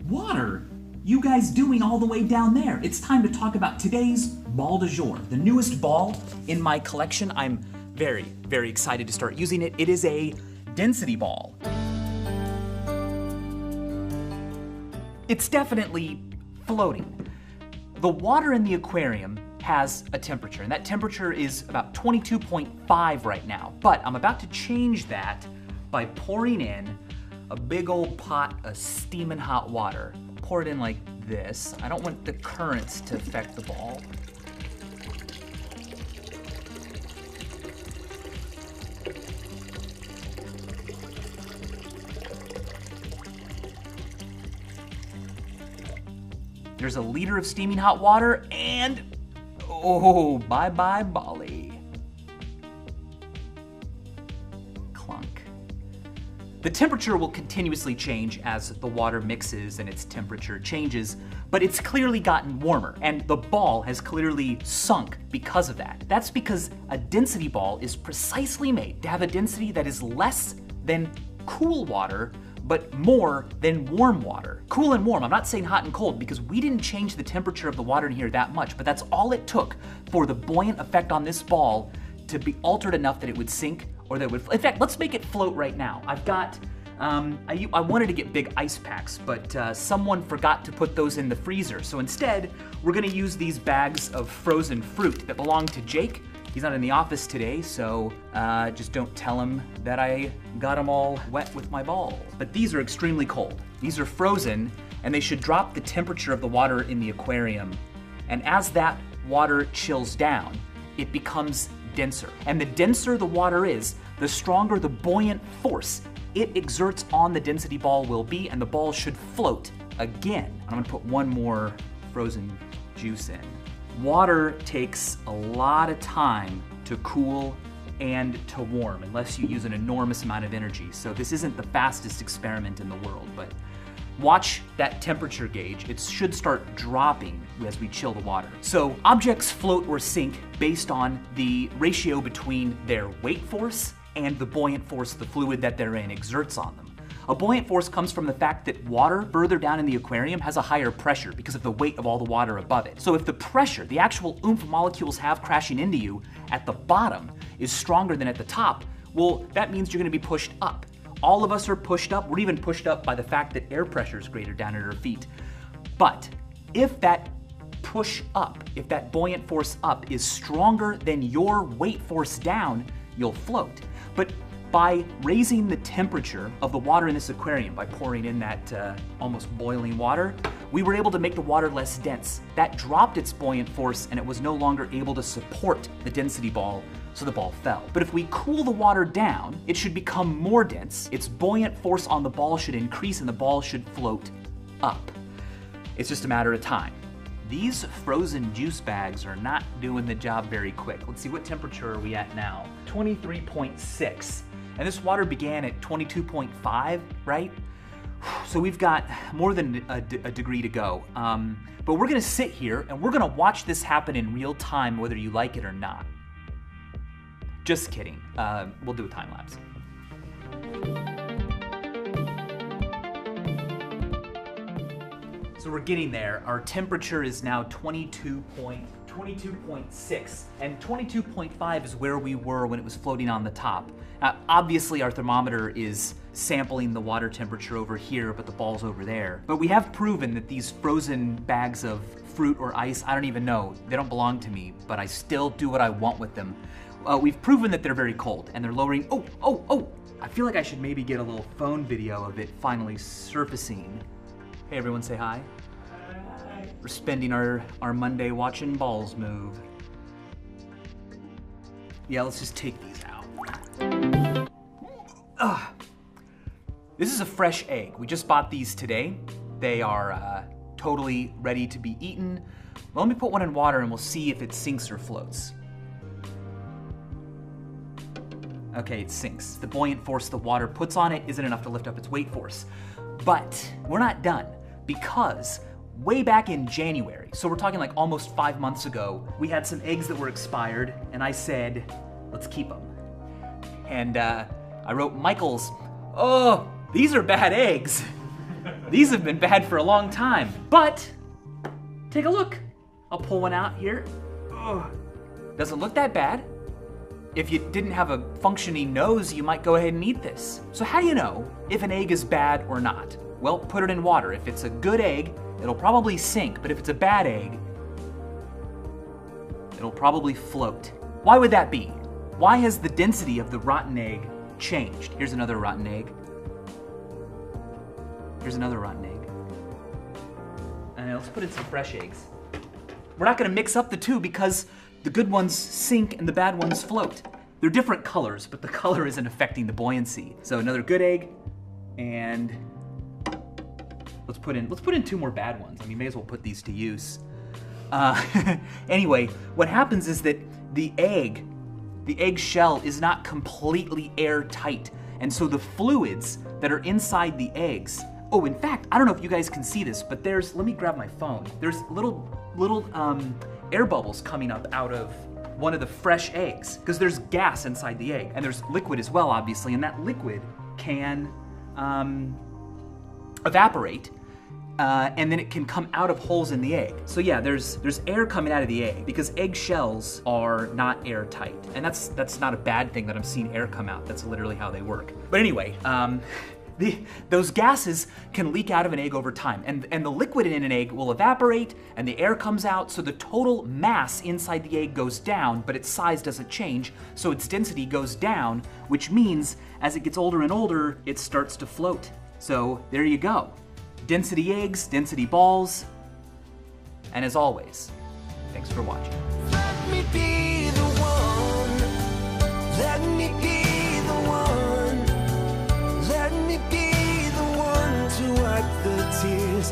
Water? You guys doing all the way down there? It's time to talk about today's ball du jour, the newest ball in my collection. I'm very, very excited to start using it. It is a density ball. It's definitely floating. The water in the aquarium has a temperature, and that temperature is about 22.5 right now. But I'm about to change that by pouring in a big old pot of steaming hot water. Pour it in like this. I don't want the currents to affect the ball. There's a liter of steaming hot water and, oh, bye-bye Bali. Clunk. The temperature will continuously change as the water mixes and its temperature changes, but it's clearly gotten warmer, and the ball has clearly sunk because of that. That's because a density ball is precisely made to have a density that is less than cool water, but more than warm water. Cool and warm, I'm not saying hot and cold because we didn't change the temperature of the water in here that much, but that's all it took for the buoyant effect on this ball to be altered enough that it would sink or that it would, in fact, let's make it float right now. I've got, I wanted to get big ice packs, but someone forgot to put those in the freezer. So instead, we're gonna use these bags of frozen fruit that belong to Jake. He's not in the office today, so just don't tell him that I got them all wet with my balls. But these are extremely cold. These are frozen, and they should drop the temperature of the water in the aquarium. And as that water chills down, it becomes denser. And the denser the water is, the stronger the buoyant force it exerts on the density ball will be, and the ball should float again. I'm gonna put one more frozen juice in. Water takes a lot of time to cool and to warm, unless you use an enormous amount of energy. So this isn't the fastest experiment in the world, but watch that temperature gauge. It should start dropping as we chill the water. So objects float or sink based on the ratio between their weight force and the buoyant force the fluid that they're in exerts on them. A buoyant force comes from the fact that water further down in the aquarium has a higher pressure because of the weight of all the water above it. So if the pressure, the actual oomph molecules have crashing into you at the bottom is stronger than at the top, well, that means you're gonna be pushed up. All of us are pushed up. We're even pushed up by the fact that air pressure is greater down at our feet. But if that push up, if that buoyant force up is stronger than your weight force down, you'll float. But by raising the temperature of the water in this aquarium, by pouring in that almost boiling water, we were able to make the water less dense. That dropped its buoyant force and it was no longer able to support the density ball, so the ball fell. But if we cool the water down, it should become more dense, its buoyant force on the ball should increase and the ball should float up. It's just a matter of time. These frozen juice bags are not doing the job very quick. Let's see, what temperature are we at now? 23.6. And this water began at 22.5, right? So we've got more than a degree to go. But we're gonna sit here and we're gonna watch this happen in real time, whether you like it or not. Just kidding, we'll do a time lapse. So we're getting there. Our temperature is now 22.6, and 22.5 is where we were when it was floating on the top. Obviously our thermometer is sampling the water temperature over here, but the ball's over there. But we have proven that these frozen bags of fruit or ice, I don't even know, they don't belong to me, but I still do what I want with them. We've proven that they're very cold, and they're lowering, oh! I feel like I should maybe get a little phone video of it finally surfacing. Hey everyone, say hi. Hi. We're spending our Monday watching balls move. Yeah, let's just take these out. This is a fresh egg. We just bought these today. They are totally ready to be eaten. Well, let me put one in water and we'll see if it sinks or floats. Okay, it sinks. The buoyant force the water puts on it isn't enough to lift up its weight force. But we're not done, because way back in January, so we're talking like almost 5 months ago, we had some eggs that were expired, and I said, let's keep them. And I wrote Michael's, oh, these are bad eggs. These have been bad for a long time, but take a look. I'll pull one out here. Ugh. Doesn't look that bad. If you didn't have a functioning nose, you might go ahead and eat this. So how do you know if an egg is bad or not? Well, put it in water. If it's a good egg, it'll probably sink, but if it's a bad egg, it'll probably float. Why would that be? Why has the density of the rotten egg changed? Here's another rotten egg. Here's another rotten egg. And let's put in some fresh eggs. We're not gonna mix up the two because the good ones sink and the bad ones float. They're different colors, but the color isn't affecting the buoyancy. So another good egg, and let's put in 2 more bad ones. I mean, may as well put these to use. Anyway, what happens is that the egg shell is not completely airtight, and so the fluids that are inside the eggs. Oh, in fact, I don't know if you guys can see this, but let me grab my phone. There's little air bubbles coming up out of one of the fresh eggs, because there's gas inside the egg, and there's liquid as well, obviously, and that liquid can evaporate, and then it can come out of holes in the egg. So yeah, there's air coming out of the egg, because egg shells are not airtight, and that's not a bad thing that I'm seeing air come out. That's literally how they work. But anyway, those gases can leak out of an egg over time, and the liquid in an egg will evaporate and the air comes out, so the total mass inside the egg goes down, but its size doesn't change, so its density goes down, which means as it gets older and older, it starts to float. So there you go. Density eggs, density balls, and as always, thanks for watching. Let me be the one. Let me be the one. Let me be the one to wipe the tears.